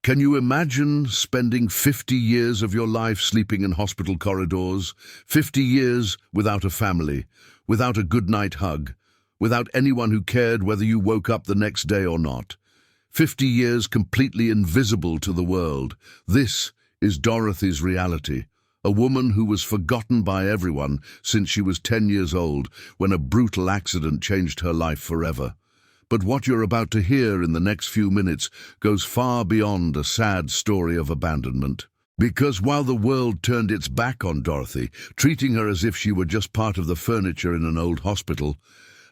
Can you imagine spending 50 years of your life sleeping in hospital corridors? 50 years without a family, without a goodnight hug, without anyone who cared whether you woke up the next day or not. 50 years completely invisible to the world. This is Dorothy's reality. A woman who was forgotten by everyone since she was 10 years old, when a brutal accident changed her life forever. But what you're about to hear in the next few minutes goes far beyond a sad story of abandonment. Because while the world turned its back on Dorothy, treating her as if she were just part of the furniture in an old hospital,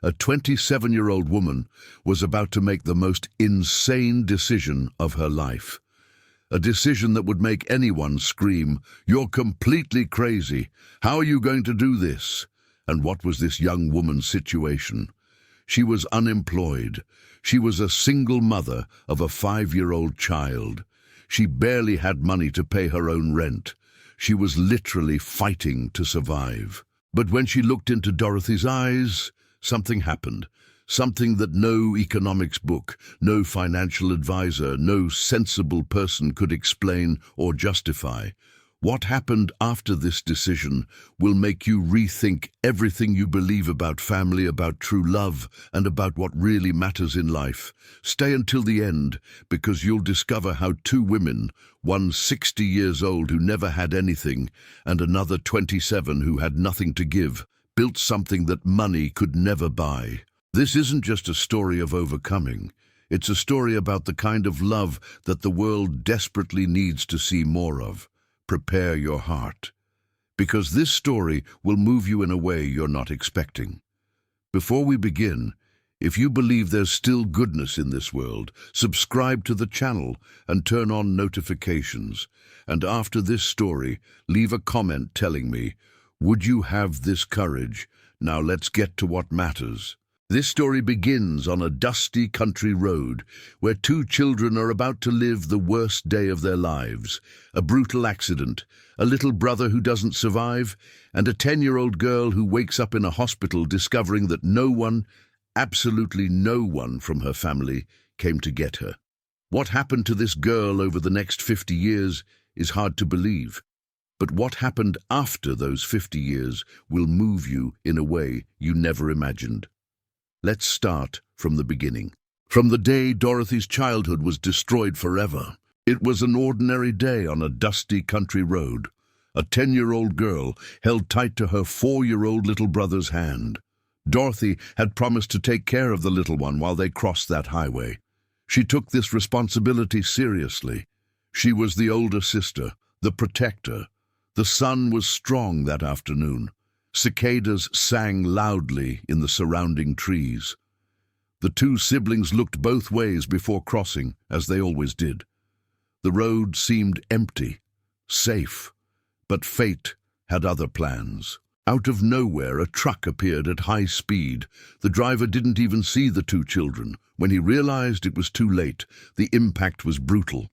a 27-year-old woman was about to make the most insane decision of her life. A decision that would make anyone scream, "You're completely crazy. How are you going to do this?" And what was this young woman's situation? She was unemployed. She was a single mother of a 5-year-old child. She barely had money to pay her own rent. She was literally fighting to survive. But when she looked into Dorothy's eyes, something happened. Something that no economics book, no financial advisor, no sensible person could explain or justify. What happened after this decision will make you rethink everything you believe about family, about true love, and about what really matters in life. Stay until the end, because you'll discover how two women, one 60 years old who never had anything, and another 27 who had nothing to give, built something that money could never buy. This isn't just a story of overcoming. It's a story about the kind of love that the world desperately needs to see more of. Prepare your heart, because this story will move you in a way you're not expecting. Before we begin, if you believe there's still goodness in this world, subscribe to the channel and turn on notifications. And after this story, leave a comment telling me, would you have this courage? Now let's get to what matters. This story begins on a dusty country road where two children are about to live the worst day of their lives. A brutal accident, a little brother who doesn't survive, and a 10-year-old girl who wakes up in a hospital discovering that no one, absolutely no one from her family, came to get her. What happened to this girl over the next 50 years is hard to believe. But what happened after those 50 years will move you in a way you never imagined. Let's start from the beginning. From the day Dorothy's childhood was destroyed forever. It was an ordinary day on a dusty country road. A 10-year-old girl held tight to her 4-year-old little brother's hand. Dorothy had promised to take care of the little one while they crossed that highway. She took this responsibility seriously. She was the older sister, the protector. The sun was strong that afternoon. Cicadas sang loudly in the surrounding trees. The two siblings looked both ways before crossing, as they always did. The road seemed empty, safe, but fate had other plans. Out of nowhere, a truck appeared at high speed. The driver didn't even see the two children. When he realized it was too late, the impact was brutal.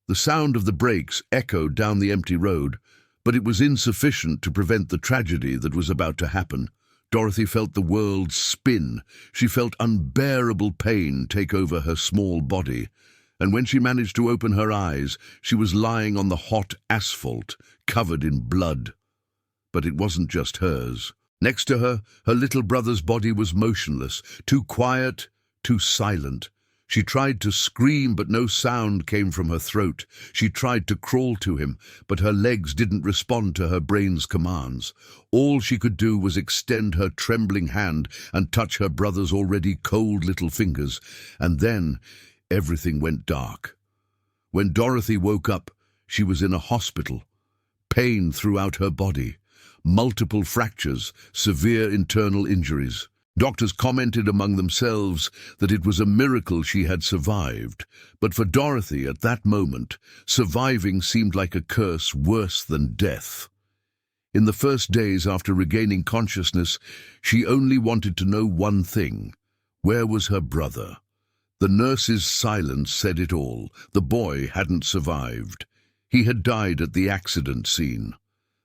The sound of the brakes echoed down the empty road, but it was insufficient to prevent the tragedy that was about to happen. Dorothy felt the world spin. She felt unbearable pain take over her small body. And when she managed to open her eyes, she was lying on the hot asphalt, covered in blood. But it wasn't just hers. Next to her, her little brother's body was motionless, too quiet, too silent. She tried to scream, but no sound came from her throat. She tried to crawl to him, but her legs didn't respond to her brain's commands. All she could do was extend her trembling hand and touch her brother's already cold little fingers. And then everything went dark. When Dorothy woke up, she was in a hospital. Pain throughout her body, multiple fractures, severe internal injuries. Doctors commented among themselves that it was a miracle she had survived, but for Dorothy at that moment, surviving seemed like a curse worse than death. In the first days after regaining consciousness, she only wanted to know one thing: where was her brother? The nurse's silence said it all. The boy hadn't survived. He had died at the accident scene.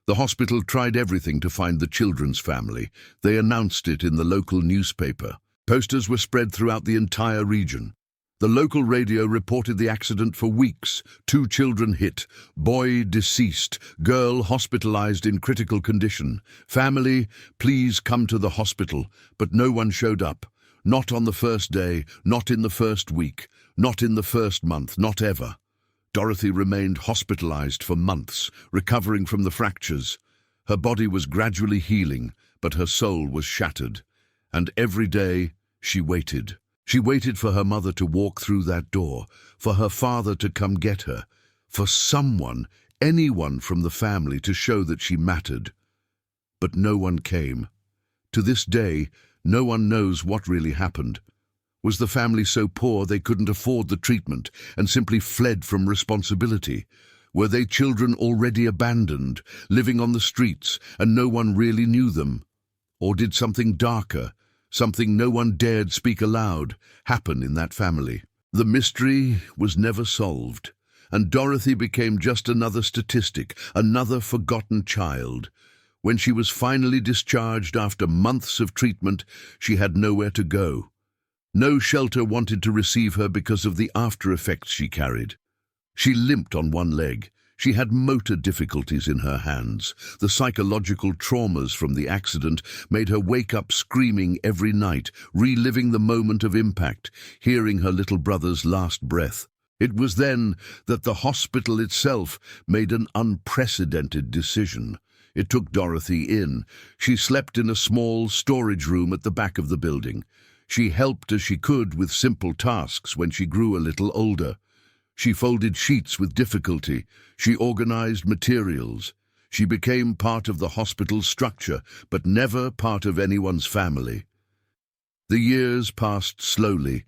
The hospital tried everything to find the children's family. They announced it in the local newspaper. Posters were spread throughout the entire region. The local radio reported the accident for weeks. 2 children hit, boy deceased, girl hospitalized in critical condition. Family, please come to the hospital, but no one showed up. Not on the first day, not in the first week, not in the first month, not ever. Dorothy remained hospitalized for months, recovering from the fractures. Her body was gradually healing, but her soul was shattered. And every day, she waited. She waited for her mother to walk through that door, for her father to come get her, for someone, anyone from the family to show that she mattered. But no one came. To this day, no one knows what really happened. Was the family so poor they couldn't afford the treatment and simply fled from responsibility? Were they children already abandoned, living on the streets, and no one really knew them? Or did something darker, something no one dared speak aloud, happen in that family? The mystery was never solved, and Dorothy became just another statistic, another forgotten child. When she was finally discharged after months of treatment, she had nowhere to go. No shelter wanted to receive her because of the after-effects she carried. She limped on one leg. She had motor difficulties in her hands. The psychological traumas from the accident made her wake up screaming every night, reliving the moment of impact, hearing her little brother's last breath. It was then that the hospital itself made an unprecedented decision. It took Dorothy in. She slept in a small storage room at the back of the building. She helped as she could with simple tasks when she grew a little older. She folded sheets with difficulty. She organized materials. She became part of the hospital's structure, but never part of anyone's family. The years passed slowly,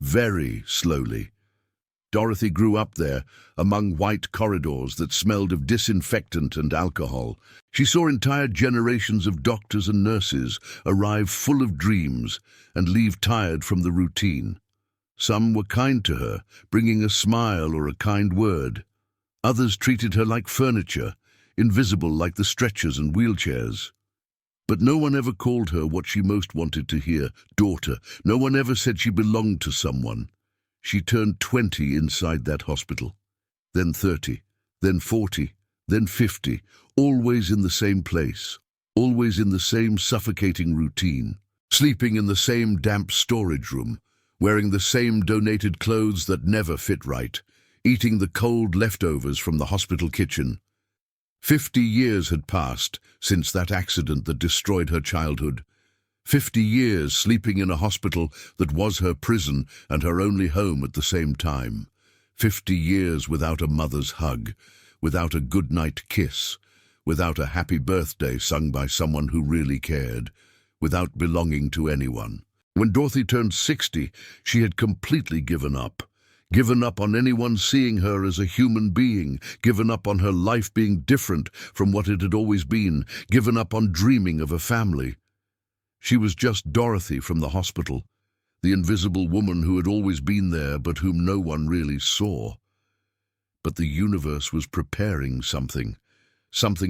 very slowly. Dorothy grew up there, among white corridors that smelled of disinfectant and alcohol. She saw entire generations of doctors and nurses arrive full of dreams and leave tired from the routine. Some were kind to her, bringing a smile or a kind word. Others treated her like furniture, invisible like the stretchers and wheelchairs. But no one ever called her what she most wanted to hear, daughter. No one ever said she belonged to someone. She turned 20 inside that hospital, then 30, then 40, then 50, always in the same place, always in the same suffocating routine, sleeping in the same damp storage room, wearing the same donated clothes that never fit right, eating the cold leftovers from the hospital kitchen. 50 years had passed since that accident that destroyed her childhood. 50 years sleeping in a hospital that was her prison and her only home at the same time. 50 years without a mother's hug, without a goodnight kiss, without a happy birthday sung by someone who really cared, without belonging to anyone. When Dorothy turned 60, she had completely given up. Given up on anyone seeing her as a human being, given up on her life being different from what it had always been, given up on dreaming of a family. She was just Dorothy from the hospital, the invisible woman who had always been there but whom no one really saw. But the universe was preparing something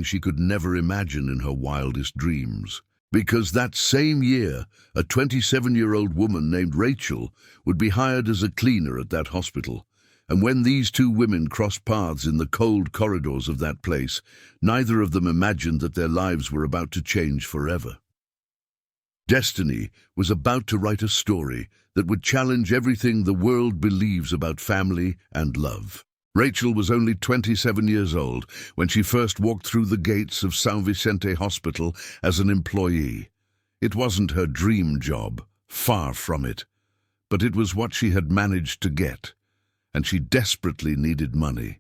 she could never imagine in her wildest dreams. Because that same year, a 27-year-old woman named Rachel would be hired as a cleaner at that hospital. And when these two women crossed paths in the cold corridors of that place, neither of them imagined that their lives were about to change forever. Destiny was about to write a story that would challenge everything the world believes about family and love. Rachel was only 27 years old when she first walked through the gates of San Vicente Hospital as an employee. It wasn't her dream job, far from it, but it was what she had managed to get, and she desperately needed money.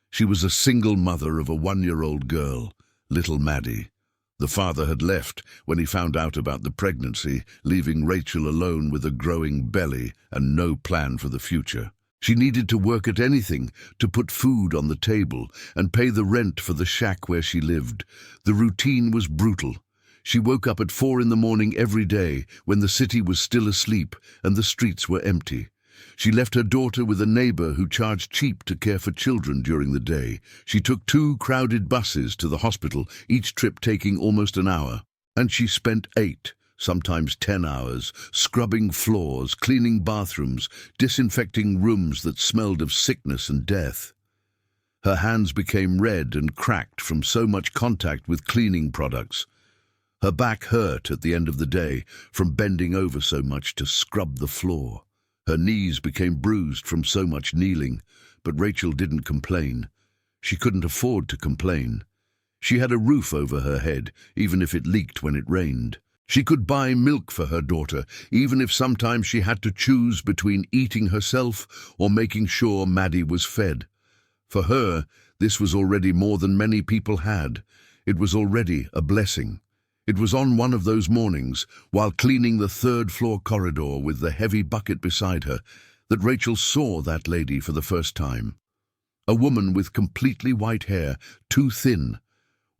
She was a single mother of a 1-year-old girl, little Maddie. The father had left when he found out about the pregnancy, leaving Rachel alone with a growing belly and no plan for the future. She needed to work at anything to put food on the table and pay the rent for the shack where she lived. The routine was brutal. She woke up at 4 in the morning every day when the city was still asleep and the streets were empty. She left her daughter with a neighbor who charged cheap to care for children during the day. She took 2 crowded buses to the hospital, each trip taking almost an hour. And she spent 8 sometimes 10 hours, scrubbing floors, cleaning bathrooms, disinfecting rooms that smelled of sickness and death. Her hands became red and cracked from so much contact with cleaning products. Her back hurt at the end of the day from bending over so much to scrub the floor. Her knees became bruised from so much kneeling, but Rachel didn't complain. She couldn't afford to complain. She had a roof over her head, even if it leaked when it rained. She could buy milk for her daughter, even if sometimes she had to choose between eating herself or making sure Maddie was fed. For her, this was already more than many people had. It was already a blessing. It was on one of those mornings, while cleaning the third-floor corridor with the heavy bucket beside her, that Rachel saw that lady for the first time. A woman with completely white hair, too thin,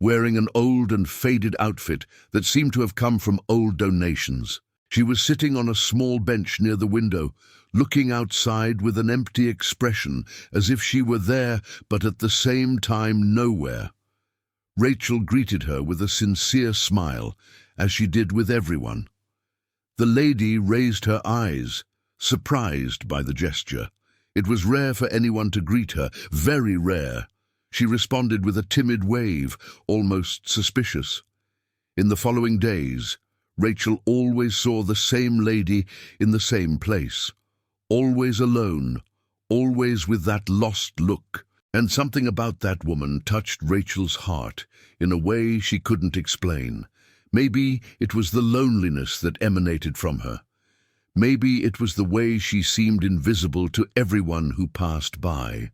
wearing an old and faded outfit that seemed to have come from old donations. She was sitting on a small bench near the window, looking outside with an empty expression, as if she were there, but at the same time nowhere. Rachel greeted her with a sincere smile, as she did with everyone. The lady raised her eyes, surprised by the gesture. It was rare for anyone to greet her, very rare. She responded with a timid wave, almost suspicious. In the following days, Rachel always saw the same lady in the same place, always alone, always with that lost look. And something about that woman touched Rachel's heart in a way she couldn't explain. Maybe it was the loneliness that emanated from her. Maybe it was the way she seemed invisible to everyone who passed by.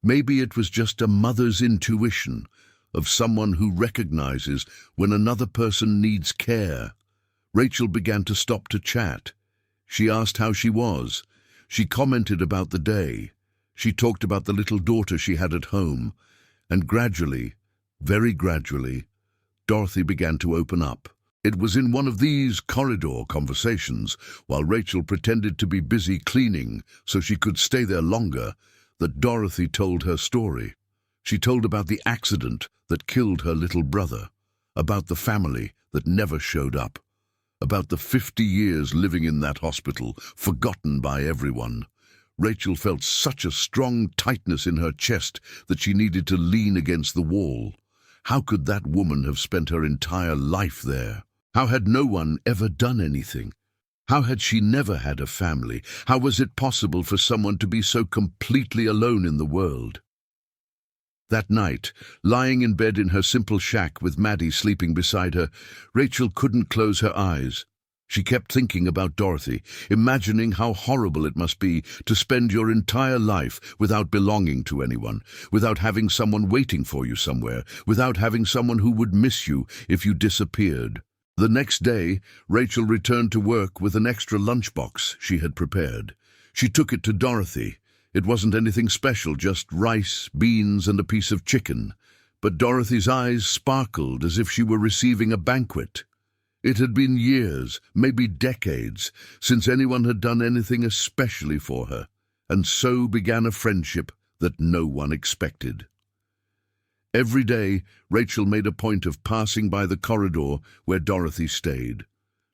Maybe it was just a mother's intuition of someone who recognizes when another person needs care. Rachel began to stop to chat. She asked how she was. She commented about the day. She talked about the little daughter she had at home, and gradually, very gradually, Dorothy began to open up. It was in one of these corridor conversations, while Rachel pretended to be busy cleaning so she could stay there longer, that Dorothy told her story. She told about the accident that killed her little brother, about the family that never showed up, about the 50 years living in that hospital, forgotten by everyone. Rachel felt such a strong tightness in her chest that she needed to lean against the wall. How could that woman have spent her entire life there? How had no one ever done anything? How had she never had a family? How was it possible for someone to be so completely alone in the world? That night, lying in bed in her simple shack with Maddie sleeping beside her, Rachel couldn't close her eyes. She kept thinking about Dorothy, imagining how horrible it must be to spend your entire life without belonging to anyone, without having someone waiting for you somewhere, without having someone who would miss you if you disappeared. The next day, Rachel returned to work with an extra lunchbox she had prepared. She took it to Dorothy. It wasn't anything special, just rice, beans, and a piece of chicken. But Dorothy's eyes sparkled as if she were receiving a banquet. It had been years, maybe decades, since anyone had done anything especially for her, and so began a friendship that no one expected. Every day, Rachel made a point of passing by the corridor where Dorothy stayed.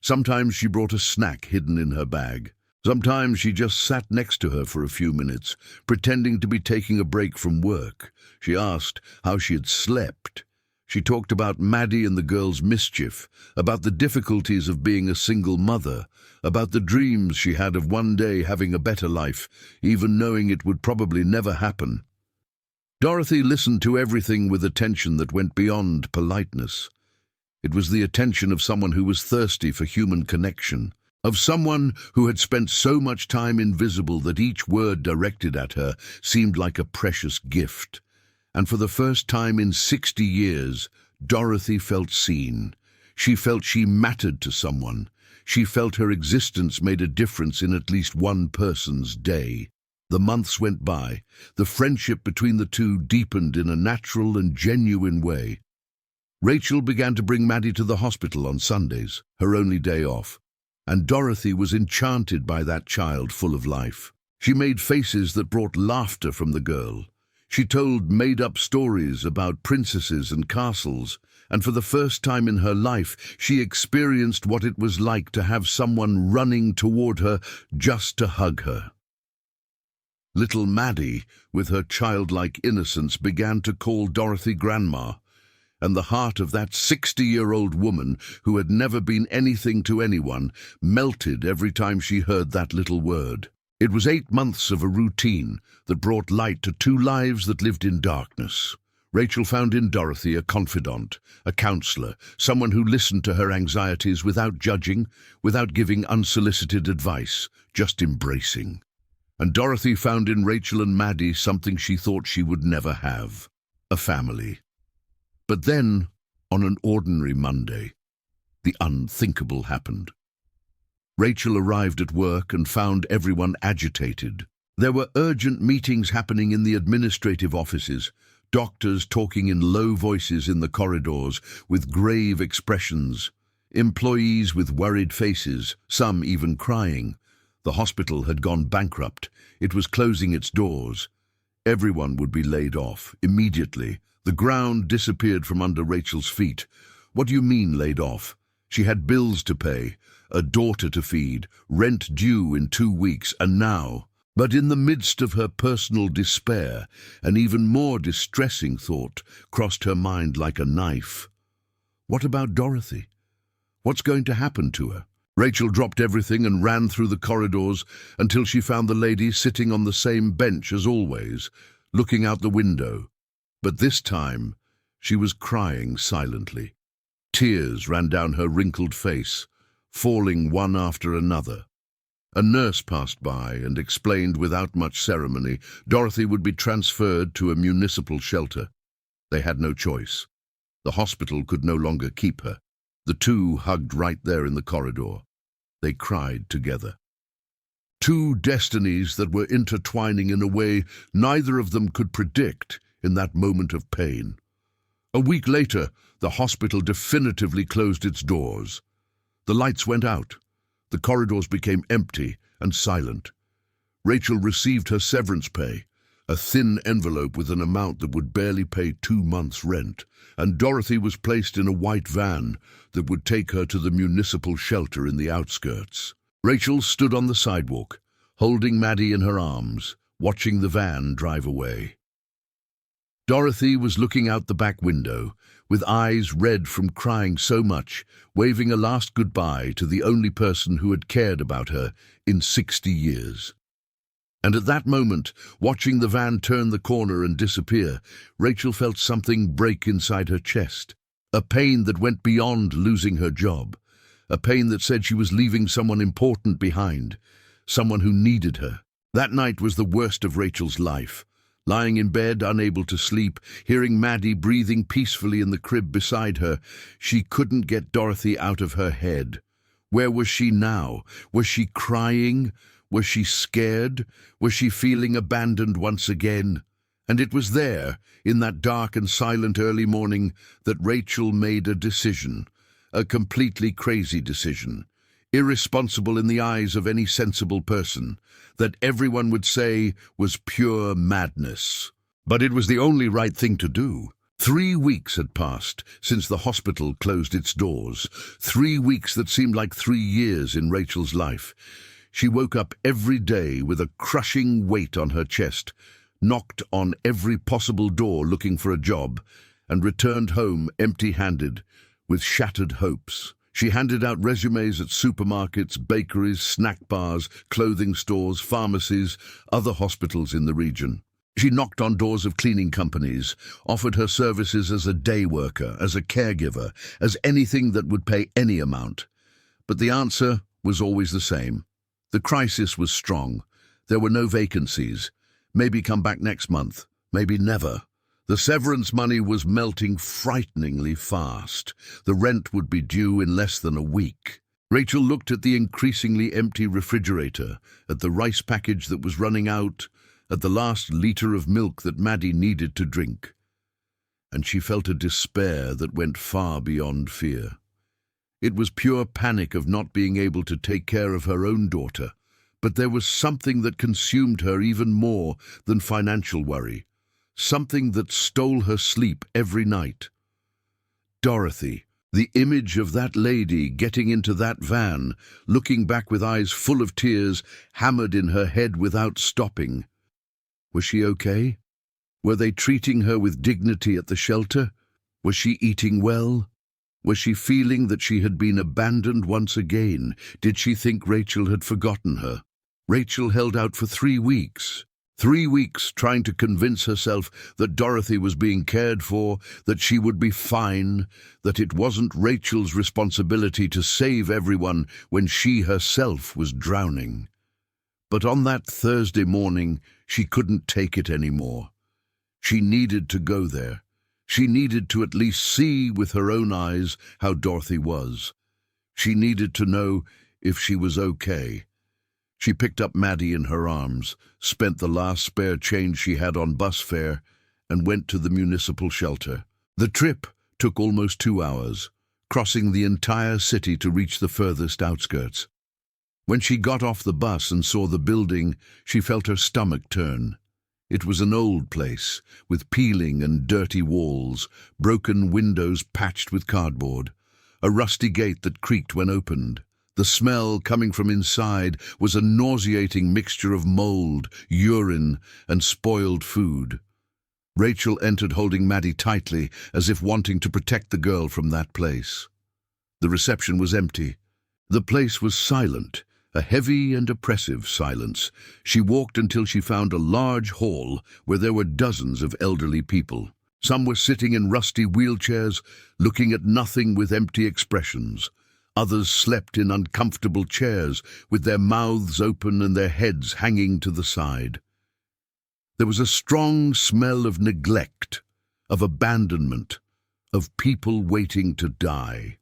Sometimes she brought a snack hidden in her bag. Sometimes she just sat next to her for a few minutes, pretending to be taking a break from work. She asked how she had slept. She talked about Maddie and the girl's mischief, about the difficulties of being a single mother, about the dreams she had of one day having a better life, even knowing it would probably never happen. Dorothy listened to everything with attention that went beyond politeness. It was the attention of someone who was thirsty for human connection, of someone who had spent so much time invisible that each word directed at her seemed like a precious gift. And for the first time in 60 years, Dorothy felt seen. She felt she mattered to someone. She felt her existence made a difference in at least one person's day. The months went by. The friendship between the two deepened in a natural and genuine way. Rachel began to bring Maddie to the hospital on Sundays, her only day off, and Dorothy was enchanted by that child full of life. She made faces that brought laughter from the girl. She told made-up stories about princesses and castles, and for the first time in her life, she experienced what it was like to have someone running toward her just to hug her. Little Maddie, with her childlike innocence, began to call Dorothy Grandma, and the heart of that 60-year-old woman who had never been anything to anyone melted every time she heard that little word. It was 8 months of a routine that brought light to 2 lives that lived in darkness. Rachel found in Dorothy a confidant, a counselor, someone who listened to her anxieties without judging, without giving unsolicited advice, just embracing. And Dorothy found in Rachel and Maddie something she thought she would never have: a family. But then, on an ordinary Monday, the unthinkable happened. Rachel arrived at work and found everyone agitated. There were urgent meetings happening in the administrative offices, doctors talking in low voices in the corridors with grave expressions, employees with worried faces, some even crying. The hospital had gone bankrupt. It was closing its doors. Everyone would be laid off immediately. The ground disappeared from under Rachel's feet. What do you mean, laid off? She had bills to pay, a daughter to feed, rent due in 2 weeks, and now... But in the midst of her personal despair, an even more distressing thought crossed her mind like a knife. What about Dorothy? What's going to happen to her? Rachel dropped everything and ran through the corridors until she found the lady sitting on the same bench as always, looking out the window. But this time, she was crying silently. Tears ran down her wrinkled face, falling one after another. A nurse passed by and explained without much ceremony Dorothy would be transferred to a municipal shelter. They had no choice. The hospital could no longer keep her. The two hugged right there in the corridor. They cried together. 2 destinies that were intertwining in a way neither of them could predict in that moment of pain. A week later, the hospital definitively closed its doors. The lights went out. The corridors became empty and silent. Rachel received her severance pay, a thin envelope with an amount that would barely pay 2 months' rent, and Dorothy was placed in a white van that would take her to the municipal shelter in the outskirts. Rachel stood on the sidewalk, holding Maddie in her arms, watching the van drive away. Dorothy was looking out the back window, with eyes red from crying so much, waving a last goodbye to the only person who had cared about her in 60 years. And at that moment, watching the van turn the corner and disappear, Rachel felt something break inside her chest. A pain that went beyond losing her job. A pain that said she was leaving someone important behind, someone who needed her. That night was the worst of Rachel's life. Lying in bed, unable to sleep, hearing Maddie breathing peacefully in the crib beside her, she couldn't get Dorothy out of her head. Where was she now? Was she crying? Was she scared? Was she feeling abandoned once again? And it was there, in that dark and silent early morning, that Rachel made a decision. A completely crazy decision. Irresponsible in the eyes of any sensible person, that everyone would say was pure madness. But it was the only right thing to do. 3 weeks had passed since the hospital closed its doors. 3 weeks that seemed like 3 years in Rachel's life. She woke up every day with a crushing weight on her chest, knocked on every possible door looking for a job, and returned home empty-handed, with shattered hopes. She handed out resumes at supermarkets, bakeries, snack bars, clothing stores, pharmacies, other hospitals in the region. She knocked on doors of cleaning companies, offered her services as a day worker, as a caregiver, as anything that would pay any amount. But the answer was always the same. The crisis was strong. There were no vacancies. Maybe come back next month. Maybe never. The severance money was melting frighteningly fast. The rent would be due in less than a week. Rachel looked at the increasingly empty refrigerator, at the rice package that was running out, at the last liter of milk that Maddie needed to drink. And she felt a despair that went far beyond fear. It was pure panic of not being able to take care of her own daughter, but there was something that consumed her even more than financial worry. something that stole her sleep every night. Dorothy, the image of that lady getting into that van, looking back with eyes full of tears, hammered in her head without stopping. Was she okay? Were they treating her with dignity at the shelter? Was she eating well? Was she feeling that she had been abandoned once again? Did she think Rachel had forgotten her? Rachel held out for 3 weeks. 3 weeks trying to convince herself that Dorothy was being cared for, that she would be fine, that it wasn't Rachel's responsibility to save everyone when she herself was drowning. But on that Thursday morning, she couldn't take it anymore. She needed to go there. She needed to at least see with her own eyes how Dorothy was. She needed to know if she was okay. She picked up Maddie in her arms, spent the last spare change she had on bus fare, and went to the municipal shelter. The trip took almost 2 hours, crossing the entire city to reach the furthest outskirts. When she got off the bus and saw the building, she felt her stomach turn. It was an old place, with peeling and dirty walls, broken windows patched with cardboard, a rusty gate that creaked when opened. The smell coming from inside was a nauseating mixture of mold, urine, and spoiled food. Rachel entered holding Maddie tightly, as if wanting to protect the girl from that place. The reception was empty. The place was silent. A heavy and oppressive silence. She walked until she found a large hall where there were dozens of elderly people. Some were sitting in rusty wheelchairs, looking at nothing with empty expressions. Others slept in uncomfortable chairs, with their mouths open and their heads hanging to the side. There was a strong smell of neglect, of abandonment, of people waiting to die.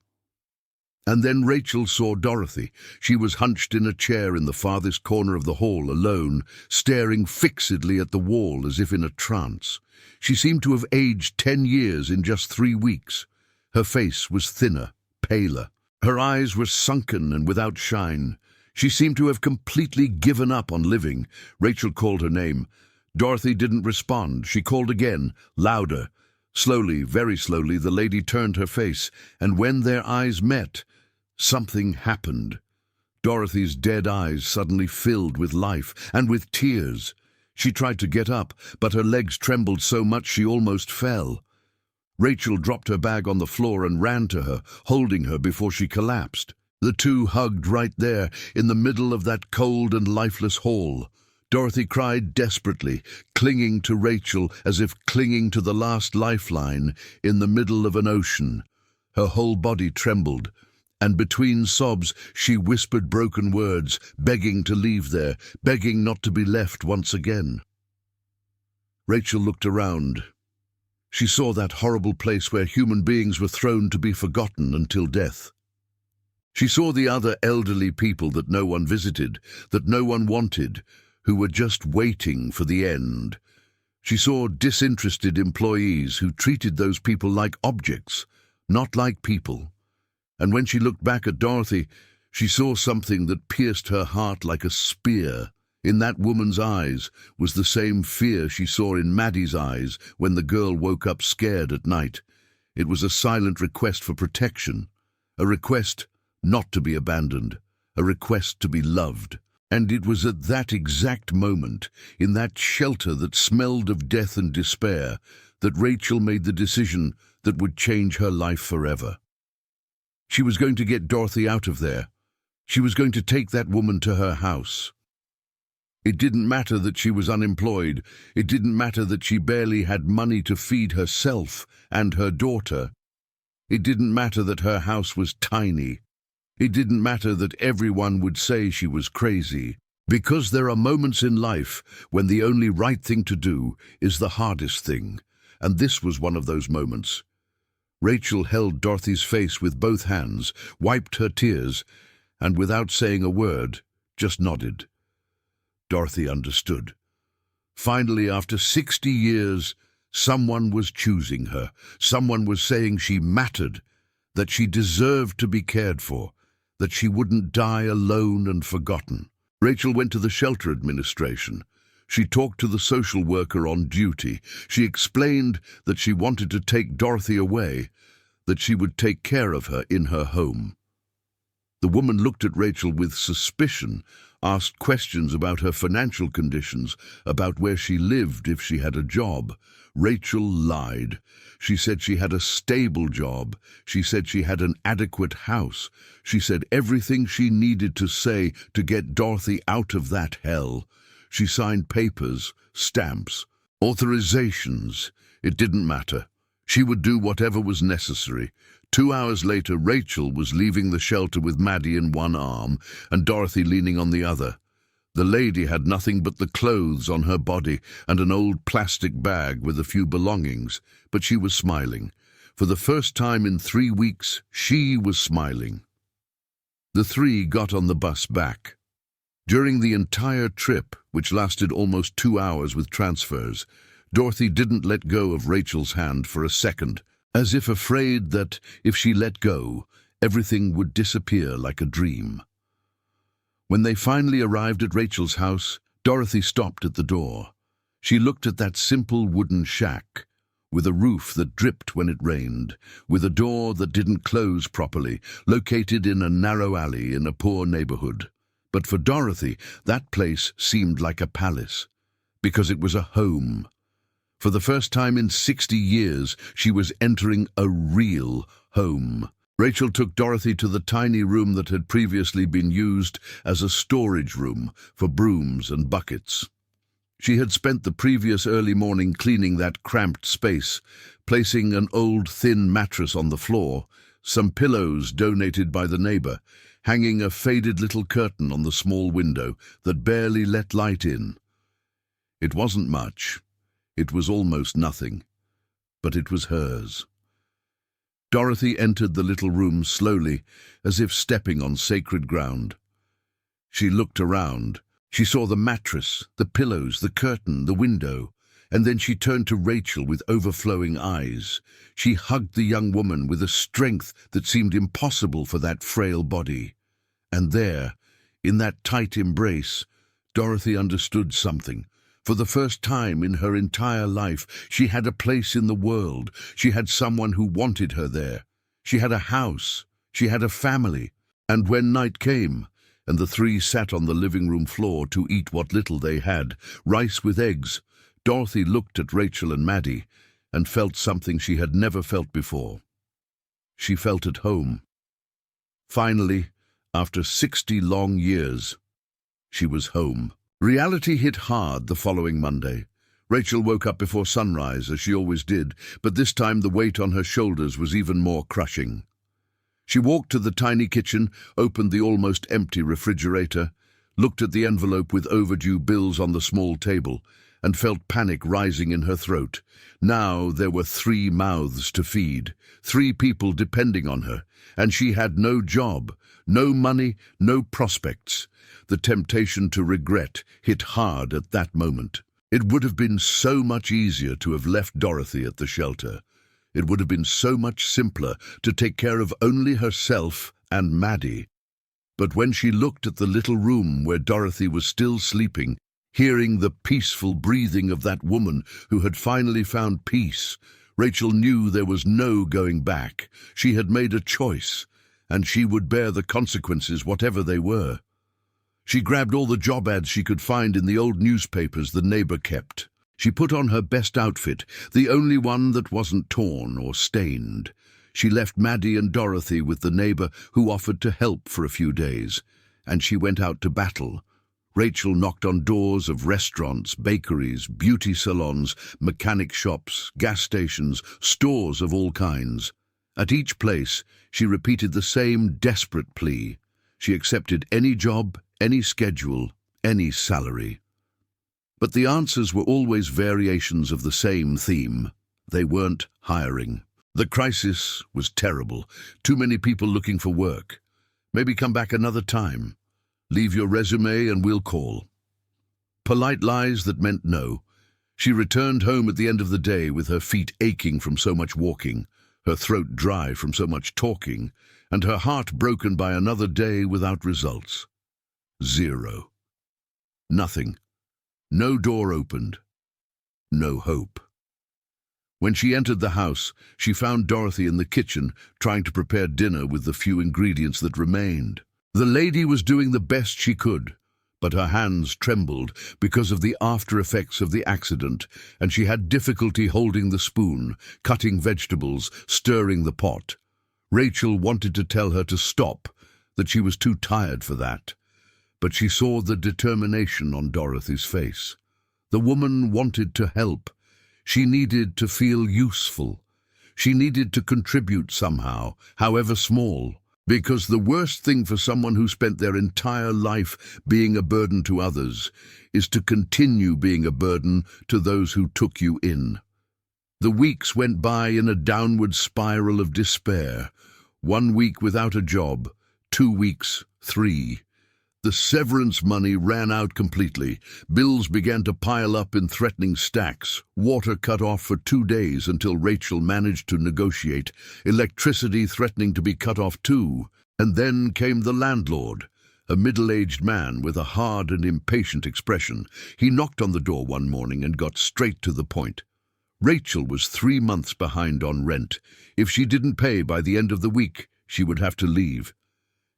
And then Rachel saw Dorothy. She was hunched in a chair in the farthest corner of the hall, alone, staring fixedly at the wall as if in a trance. She seemed to have aged 10 years in just 3 weeks. Her face was thinner, paler. Her eyes were sunken and without shine. She seemed to have completely given up on living. Rachel called her name. Dorothy didn't respond. She called again, louder. Slowly, very slowly, the lady turned her face, and when their eyes met, something happened. Dorothy's dead eyes suddenly filled with life and with tears. She tried to get up, but her legs trembled so much she almost fell. Rachel dropped her bag on the floor and ran to her, holding her before she collapsed. The two hugged right there, in the middle of that cold and lifeless hall. Dorothy cried desperately, clinging to Rachel as if clinging to the last lifeline in the middle of an ocean. Her whole body trembled, and between sobs she whispered broken words, begging to leave there, begging not to be left once again. Rachel looked around. She saw that horrible place where human beings were thrown to be forgotten until death. She saw the other elderly people that no one visited, that no one wanted, who were just waiting for the end. She saw disinterested employees who treated those people like objects, not like people. And when she looked back at Dorothy, she saw something that pierced her heart like a spear. In that woman's eyes was the same fear she saw in Maddie's eyes when the girl woke up scared at night. It was a silent request for protection, a request not to be abandoned, a request to be loved. And it was at that exact moment, in that shelter that smelled of death and despair, that Rachel made the decision that would change her life forever. She was going to get Dorothy out of there. She was going to take that woman to her house. It didn't matter that she was unemployed. It didn't matter that she barely had money to feed herself and her daughter. It didn't matter that her house was tiny. It didn't matter that everyone would say she was crazy. Because there are moments in life when the only right thing to do is the hardest thing. And this was one of those moments. Rachel held Dorothy's face with both hands, wiped her tears, and without saying a word, just nodded. Dorothy understood. Finally, after 60 years, someone was choosing her. Someone was saying she mattered, that she deserved to be cared for, that she wouldn't die alone and forgotten. Rachel went to the shelter administration. She talked to the social worker on duty. She explained that she wanted to take Dorothy away, that she would take care of her in her home. The woman looked at Rachel with suspicion, asked questions about her financial conditions, about where she lived if she had a job. Rachel lied. She said she had a stable job. She said she had an adequate house. She said everything she needed to say to get Dorothy out of that hell. She signed papers, stamps, authorizations. It didn't matter. She would do whatever was necessary. 2 hours later, Rachel was leaving the shelter with Maddie in one arm and Dorothy leaning on the other. The lady had nothing but the clothes on her body and an old plastic bag with a few belongings, but she was smiling. For the first time in 3 weeks, she was smiling. The three got on the bus back. During the entire trip, which lasted almost 2 hours with transfers, Dorothy didn't let go of Rachel's hand for a second, as if afraid that, if she let go, everything would disappear like a dream. When they finally arrived at Rachel's house, Dorothy stopped at the door. She looked at that simple wooden shack, with a roof that dripped when it rained, with a door that didn't close properly, located in a narrow alley in a poor neighborhood. But for Dorothy, that place seemed like a palace, because it was a home. For the first time in 60 years, she was entering a real home. Rachel took Dorothy to the tiny room that had previously been used as a storage room for brooms and buckets. She had spent the previous early morning cleaning that cramped space, placing an old thin mattress on the floor, some pillows donated by the neighbor, hanging a faded little curtain on the small window that barely let light in. It wasn't much. It was almost nothing. But it was hers. Dorothy entered the little room slowly, as if stepping on sacred ground. She looked around. She saw the mattress, the pillows, the curtain, the window, and then she turned to Rachel with overflowing eyes. She hugged the young woman with a strength that seemed impossible for that frail body. And there, in that tight embrace, Dorothy understood something. For the first time in her entire life, she had a place in the world. She had someone who wanted her there. She had a house. She had a family. And when night came, and the three sat on the living room floor to eat what little they had, rice with eggs, Dorothy looked at Rachel and Maddie and felt something she had never felt before. She felt at home. Finally, after 60 long years, she was home. Reality hit hard the following Monday. Rachel woke up before sunrise, as she always did, but this time the weight on her shoulders was even more crushing. She walked to the tiny kitchen, opened the almost empty refrigerator, looked at the envelope with overdue bills on the small table, and felt panic rising in her throat. Now there were 3 mouths to feed, 3 people depending on her, and she had no job, no money, no prospects. The temptation to regret hit hard at that moment. It would have been so much easier to have left Dorothy at the shelter. It would have been so much simpler to take care of only herself and Maddie. But when she looked at the little room where Dorothy was still sleeping, hearing the peaceful breathing of that woman who had finally found peace, Rachel knew there was no going back. She had made a choice, and she would bear the consequences, whatever they were. She grabbed all the job ads she could find in the old newspapers the neighbor kept. She put on her best outfit, the only one that wasn't torn or stained. She left Maddie and Dorothy with the neighbor who offered to help for a few days, and she went out to battle. Rachel knocked on doors of restaurants, bakeries, beauty salons, mechanic shops, gas stations, stores of all kinds. At each place, she repeated the same desperate plea. She accepted any job, any schedule, any salary. But the answers were always variations of the same theme. They weren't hiring. The crisis was terrible. Too many people looking for work. Maybe come back another time. Leave your resume and we'll call. Polite lies that meant no. She returned home at the end of the day with her feet aching from so much walking, her throat dry from so much talking, and her heart broken by another day without results. 0. Nothing. No door opened. No hope. When she entered the house, she found Dorothy in the kitchen, trying to prepare dinner with the few ingredients that remained. The lady was doing the best she could, but her hands trembled because of the after effects of the accident, and she had difficulty holding the spoon, cutting vegetables, stirring the pot. Rachel wanted to tell her to stop, that she was too tired for that, but she saw the determination on Dorothy's face. The woman wanted to help. She needed to feel useful. She needed to contribute somehow, however small, because the worst thing for someone who spent their entire life being a burden to others is to continue being a burden to those who took you in. The weeks went by in a downward spiral of despair. 1 week without a job, 2 weeks, 3. The severance money ran out completely. Bills began to pile up in threatening stacks. Water cut off for 2 days until Rachel managed to negotiate. Electricity threatening to be cut off too. And then came the landlord, a middle-aged man with a hard and impatient expression. He knocked on the door one morning and got straight to the point. Rachel was 3 months behind on rent. If she didn't pay by the end of the week, she would have to leave.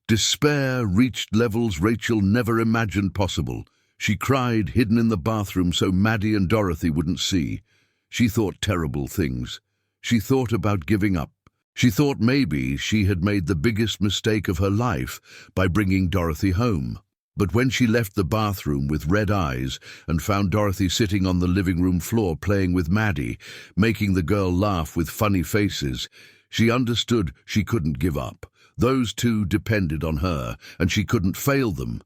Despair reached levels Rachel never imagined possible. She cried, hidden in the bathroom so Maddie and Dorothy wouldn't see. She thought terrible things. She thought about giving up. She thought maybe she had made the biggest mistake of her life by bringing Dorothy home. But when she left the bathroom with red eyes and found Dorothy sitting on the living room floor playing with Maddie, making the girl laugh with funny faces, she understood she couldn't give up. Those two depended on her, and she couldn't fail them.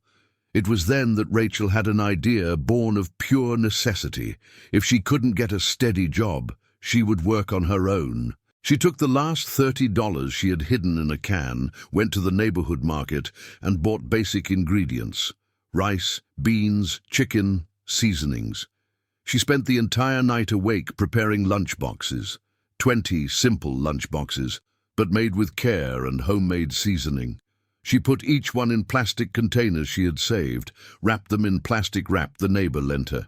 It was then that Rachel had an idea born of pure necessity. If she couldn't get a steady job, she would work on her own. She took the last $30 she had hidden in a can, went to the neighborhood market, and bought basic ingredients: rice, beans, chicken, seasonings. She spent the entire night awake preparing lunchboxes. 20 simple lunchboxes, but made with care and homemade seasoning. She put each one in plastic containers she had saved, wrapped them in plastic wrap the neighbor lent her.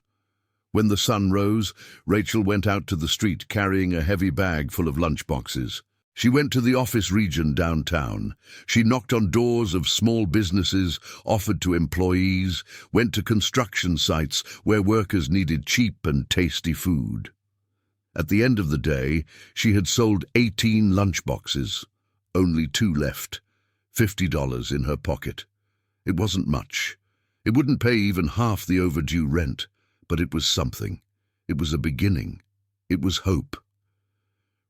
When the sun rose, Rachel went out to the street carrying a heavy bag full of lunchboxes. She went to the office region downtown. She knocked on doors of small businesses, offered to employees, went to construction sites where workers needed cheap and tasty food. At the end of the day, she had sold 18 lunchboxes. Only 2 left. $50 in her pocket. It wasn't much. It wouldn't pay even half the overdue rent, but it was something. It was a beginning. It was hope.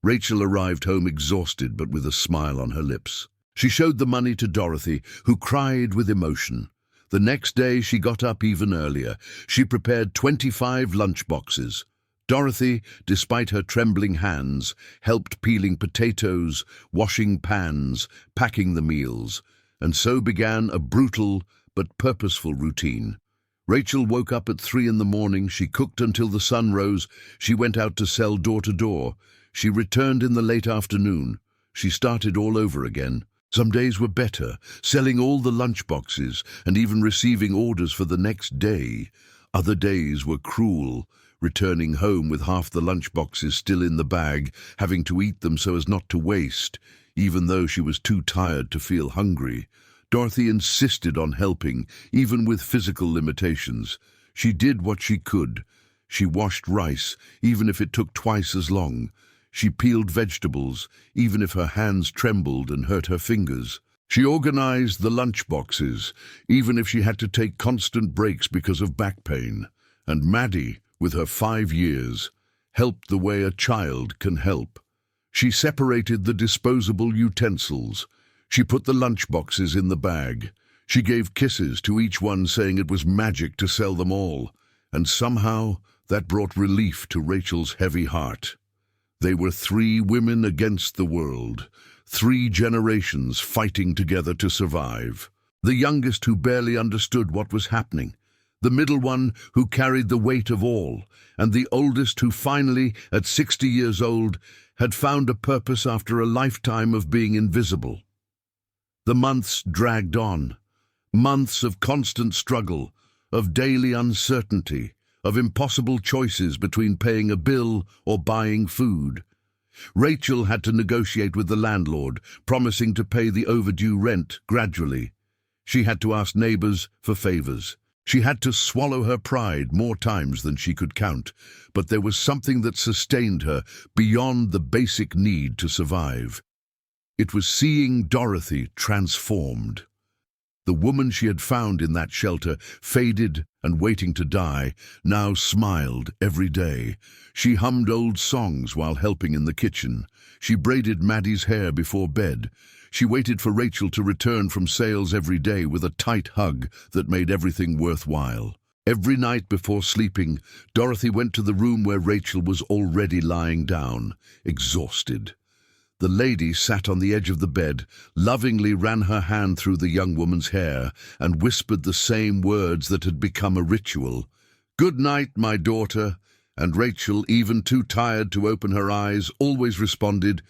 Rachel arrived home exhausted but with a smile on her lips. She showed the money to Dorothy, who cried with emotion. The next day she got up even earlier. She prepared 25 lunchboxes. Dorothy, despite her trembling hands, helped peeling potatoes, washing pans, packing the meals, and so began a brutal but purposeful routine. Rachel woke up at 3 in the morning. She cooked until the sun rose. She went out to sell door to door. She returned in the late afternoon. She started all over again. Some days were better, selling all the lunchboxes and even receiving orders for the next day. Other days were cruel, returning home with half the lunchboxes still in the bag, having to eat them so as not to waste, even though she was too tired to feel hungry. Dorothy insisted on helping, even with physical limitations. She did what she could. She washed rice, even if it took twice as long. She peeled vegetables, even if her hands trembled and hurt her fingers. She organized the lunchboxes, even if she had to take constant breaks because of back pain. And Maddie, with her 5 years, helped the way a child can help. She separated the disposable utensils. She put the lunchboxes in the bag. She gave kisses to each one, saying it was magic to sell them all. And somehow that brought relief to Rachel's heavy heart. They were 3 women against the world, 3 generations fighting together to survive. The youngest who barely understood what was happening, the middle one who carried the weight of all, and the oldest who finally, at 60 years old, had found a purpose after a lifetime of being invisible. The months dragged on, months of constant struggle, of daily uncertainty, of impossible choices between paying a bill or buying food. Rachel had to negotiate with the landlord, promising to pay the overdue rent gradually. She had to ask neighbors for favors. She had to swallow her pride more times than she could count, but there was something that sustained her beyond the basic need to survive. It was seeing Dorothy transformed. The woman she had found in that shelter, faded and waiting to die, now smiled every day. She hummed old songs while helping in the kitchen. She braided Maddie's hair before bed. She waited for Rachel to return from sales every day with a tight hug that made everything worthwhile. Every night before sleeping, Dorothy went to the room where Rachel was already lying down, exhausted. The lady sat on the edge of the bed, lovingly ran her hand through the young woman's hair, and whispered the same words that had become a ritual. "Good night, my daughter," and Rachel, even too tired to open her eyes, always responded,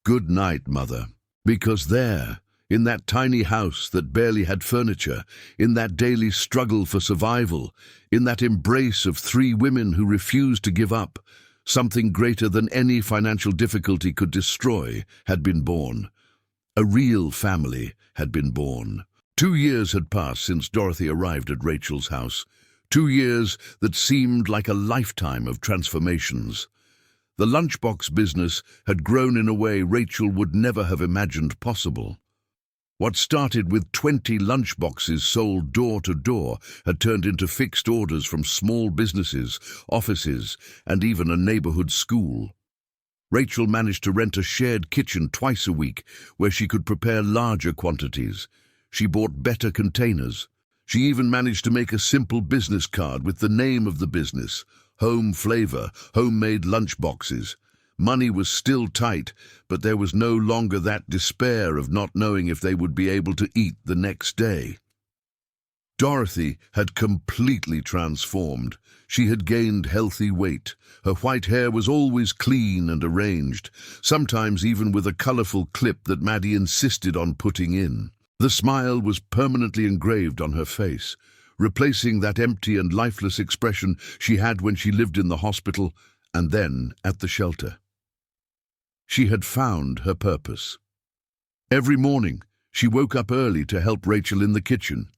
"Good night, mother." Because there, in that tiny house that barely had furniture, in that daily struggle for survival, in that embrace of three women who refused to give up, something greater than any financial difficulty could destroy had been born. A real family had been born. 2 years had passed since Dorothy arrived at Rachel's house. 2 years that seemed like a lifetime of transformations. The lunchbox business had grown in a way Rachel would never have imagined possible. What started with 20 lunchboxes sold door to door had turned into fixed orders from small businesses, offices, and even a neighborhood school. Rachel managed to rent a shared kitchen twice a week where she could prepare larger quantities. She bought better containers. She even managed to make a simple business card with the name of the business, Home Flavor, Homemade Lunchboxes. Money was still tight, but there was no longer that despair of not knowing if they would be able to eat the next day. Dorothy had completely transformed. She had gained healthy weight. Her white hair was always clean and arranged, sometimes even with a colorful clip that Maddie insisted on putting in. The smile was permanently engraved on her face, replacing that empty and lifeless expression she had when she lived in the hospital and then at the shelter. She had found her purpose. Every morning, she woke up early to help Rachel in the kitchen.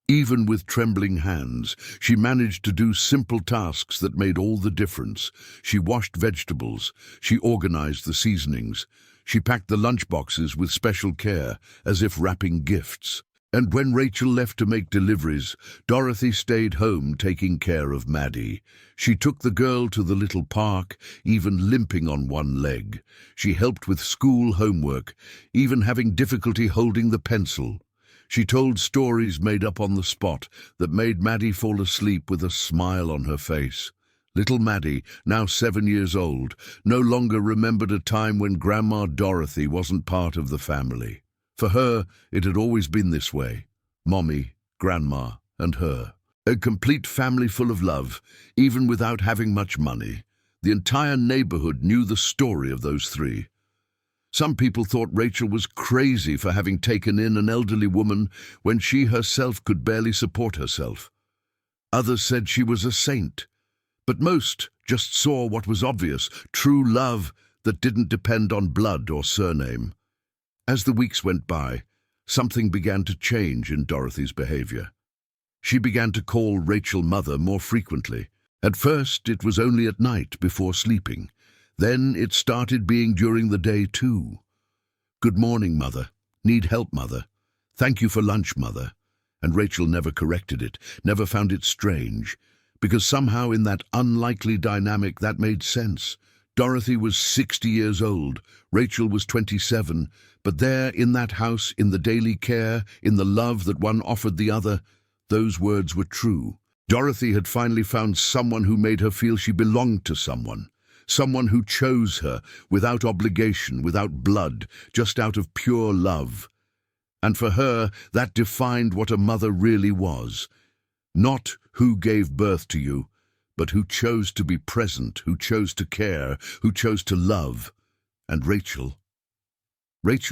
Even with trembling hands, she managed to do simple tasks that made all the difference. She washed vegetables, she organized the seasonings, she packed the lunchboxes with special care, as if wrapping gifts. And when Rachel left to make deliveries, Dorothy stayed home taking care of Maddie. She took the girl to the little park, even limping on one leg. She helped with school homework, even having difficulty holding the pencil. She told stories made up on the spot that made Maddie fall asleep with a smile on her face. Little Maddie, now 7 years old, no longer remembered a time when Grandma Dorothy wasn't part of the family. For her, it had always been this way. Mommy, Grandma, and her. A complete family full of love, even without having much money. The entire neighborhood knew the story of those three. Some people thought Rachel was crazy for having taken in an elderly woman when she herself could barely support herself. Others said she was a saint. But most just saw what was obvious, true love that didn't depend on blood or surname. As the weeks went by, something began to change in Dorothy's behavior. She began to call Rachel mother more frequently. At first, it was only at night before sleeping. Then it started being during the day too. Good morning, mother. Need help, mother. Thank you for lunch, mother. And Rachel never corrected it, never found it strange, because somehow in that unlikely dynamic that made sense. Dorothy was 60 years old, Rachel was 27, but there in that house, in the daily care, in the love that one offered the other, those words were true. Dorothy had finally found someone who made her feel she belonged to someone who chose her, without obligation, without blood, just out of pure love. And for her, that defined what a mother really was. Not who gave birth to you, but who chose to be present, who chose to care, who chose to love. And Rachel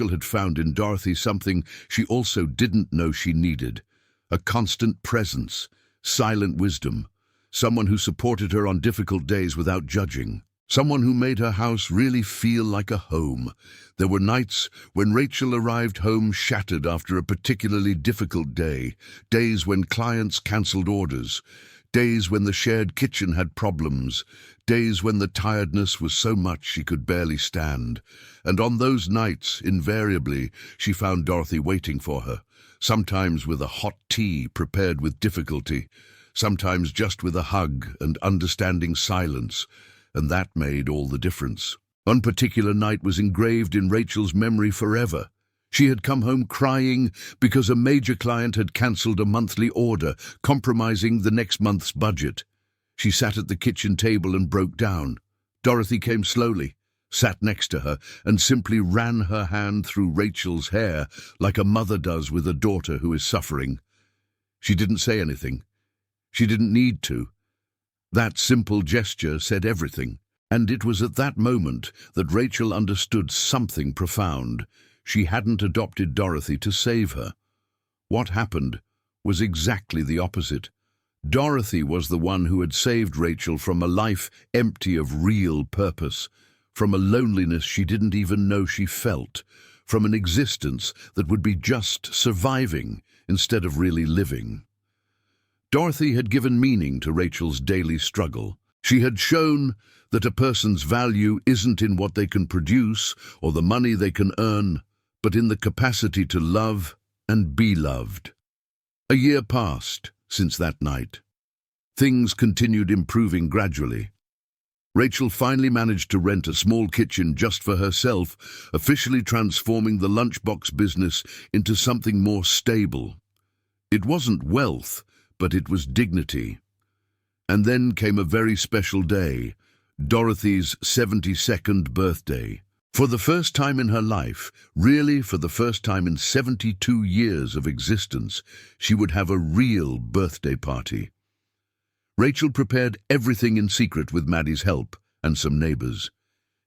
had found in Dorothy something she also didn't know she needed, a constant presence, silent wisdom, someone who supported her on difficult days without judging, someone who made her house really feel like a home. There were nights when Rachel arrived home shattered after a particularly difficult day, days when clients cancelled orders, days when the shared kitchen had problems, days when the tiredness was so much she could barely stand. And on those nights, invariably, she found Dorothy waiting for her, sometimes with a hot tea prepared with difficulty, sometimes just with a hug and understanding silence, and that made all the difference. One particular night was engraved in Rachel's memory forever. She had come home crying because a major client had cancelled a monthly order, compromising the next month's budget. She sat at the kitchen table and broke down. Dorothy came slowly, sat next to her, and simply ran her hand through Rachel's hair like a mother does with a daughter who is suffering. She didn't say anything. She didn't need to. That simple gesture said everything. And it was at that moment that Rachel understood something profound. She hadn't adopted Dorothy to save her. What happened was exactly the opposite. Dorothy was the one who had saved Rachel from a life empty of real purpose, from a loneliness she didn't even know she felt, from an existence that would be just surviving instead of really living. Dorothy had given meaning to Rachel's daily struggle. She had shown that a person's value isn't in what they can produce or the money they can earn, but in the capacity to love and be loved. A year passed since that night. Things continued improving gradually. Rachel finally managed to rent a small kitchen just for herself, officially transforming the lunchbox business into something more stable. It wasn't wealth, but it was dignity. And then came a very special day, Dorothy's 72nd birthday. For the first time in her life, really for the first time in 72 years of existence, she would have a real birthday party. Rachel prepared everything in secret with Maddie's help and some neighbors.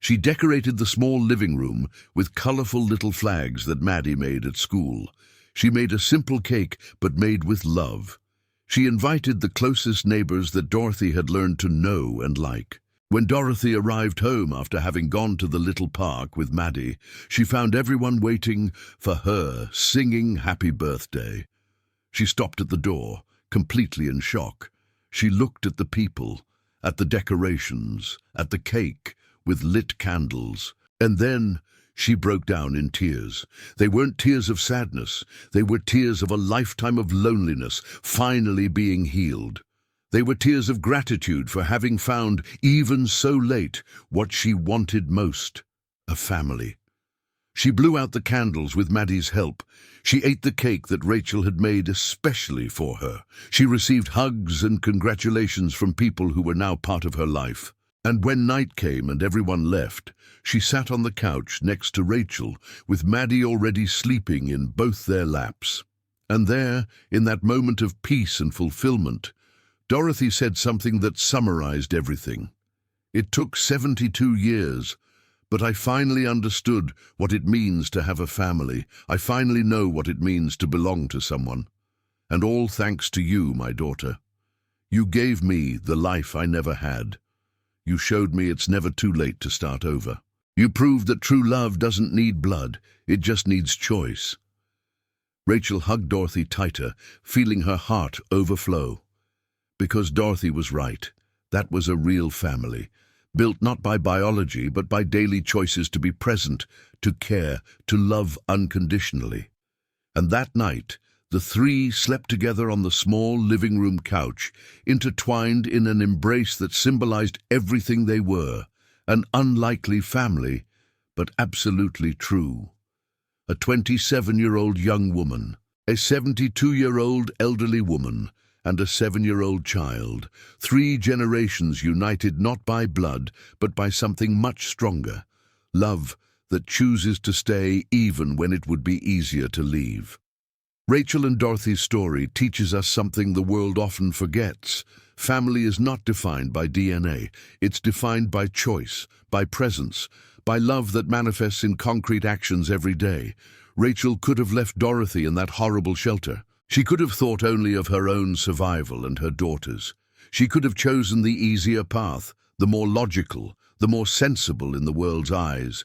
She decorated the small living room with colorful little flags that Maddie made at school. She made a simple cake, but made with love. She invited the closest neighbors that Dorothy had learned to know and like. When Dorothy arrived home after having gone to the little park with Maddie, she found everyone waiting for her, singing happy birthday. She stopped at the door, completely in shock. She looked at the people, at the decorations, at the cake with lit candles, and then she broke down in tears. They weren't tears of sadness. They were tears of a lifetime of loneliness finally being healed. They were tears of gratitude for having found, even so late, what she wanted most, a family. She blew out the candles with Maddie's help. She ate the cake that Rachel had made especially for her. She received hugs and congratulations from people who were now part of her life. And when night came and everyone left, she sat on the couch next to Rachel, with Maddie already sleeping in both their laps. And there, in that moment of peace and fulfillment, Dorothy said something that summarized everything. It took 72 years, but I finally understood what it means to have a family. I finally know what it means to belong to someone. And all thanks to you, my daughter. You gave me the life I never had. You showed me it's never too late to start over. You proved that true love doesn't need blood, it just needs choice. Rachel hugged Dorothy tighter, feeling her heart overflow. Because Dorothy was right. That was a real family, built not by biology, but by daily choices to be present, to care, to love unconditionally. And that night, the three slept together on the small living room couch, intertwined in an embrace that symbolized everything they were, an unlikely family, but absolutely true. A 27-year-old young woman, a 72-year-old elderly woman, and a 7-year-old child, 3 generations united not by blood, but by something much stronger, love that chooses to stay even when it would be easier to leave. Rachel and Dorothy's story teaches us something the world often forgets. Family is not defined by DNA. It's defined by choice, by presence, by love that manifests in concrete actions every day. Rachel could have left Dorothy in that horrible shelter. She could have thought only of her own survival and her daughter's. She could have chosen the easier path, the more logical, the more sensible in the world's eyes.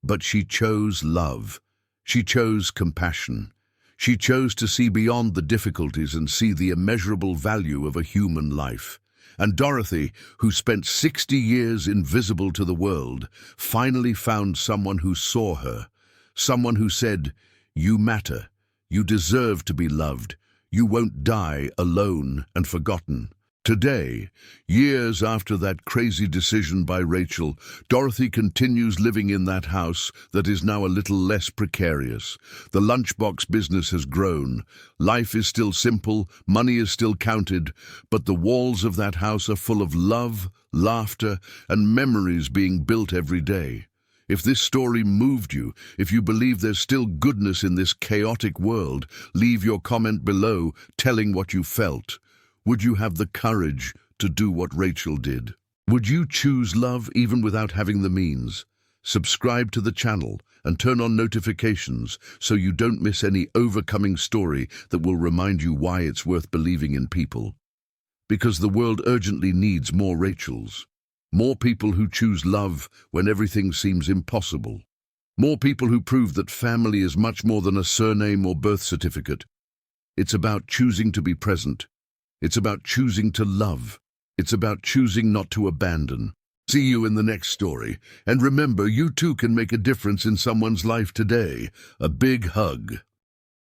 But she chose love. She chose compassion. She chose to see beyond the difficulties and see the immeasurable value of a human life. And Dorothy, who spent 60 years invisible to the world, finally found someone who saw her, someone who said, "You matter. You deserve to be loved. You won't die alone and forgotten." Today, years after that crazy decision by Rachel, Dorothy continues living in that house that is now a little less precarious. The lunchbox business has grown. Life is still simple, money is still counted, but the walls of that house are full of love, laughter, and memories being built every day. If this story moved you, if you believe there's still goodness in this chaotic world, leave your comment below telling what you felt. Would you have the courage to do what Rachel did? Would you choose love even without having the means? Subscribe to the channel and turn on notifications so you don't miss any overcoming story that will remind you why it's worth believing in people. Because the world urgently needs more Rachels. More people who choose love when everything seems impossible. More people who prove that family is much more than a surname or birth certificate. It's about choosing to be present. It's about choosing to love. It's about choosing not to abandon. See you in the next story. And remember, you too can make a difference in someone's life today. A big hug.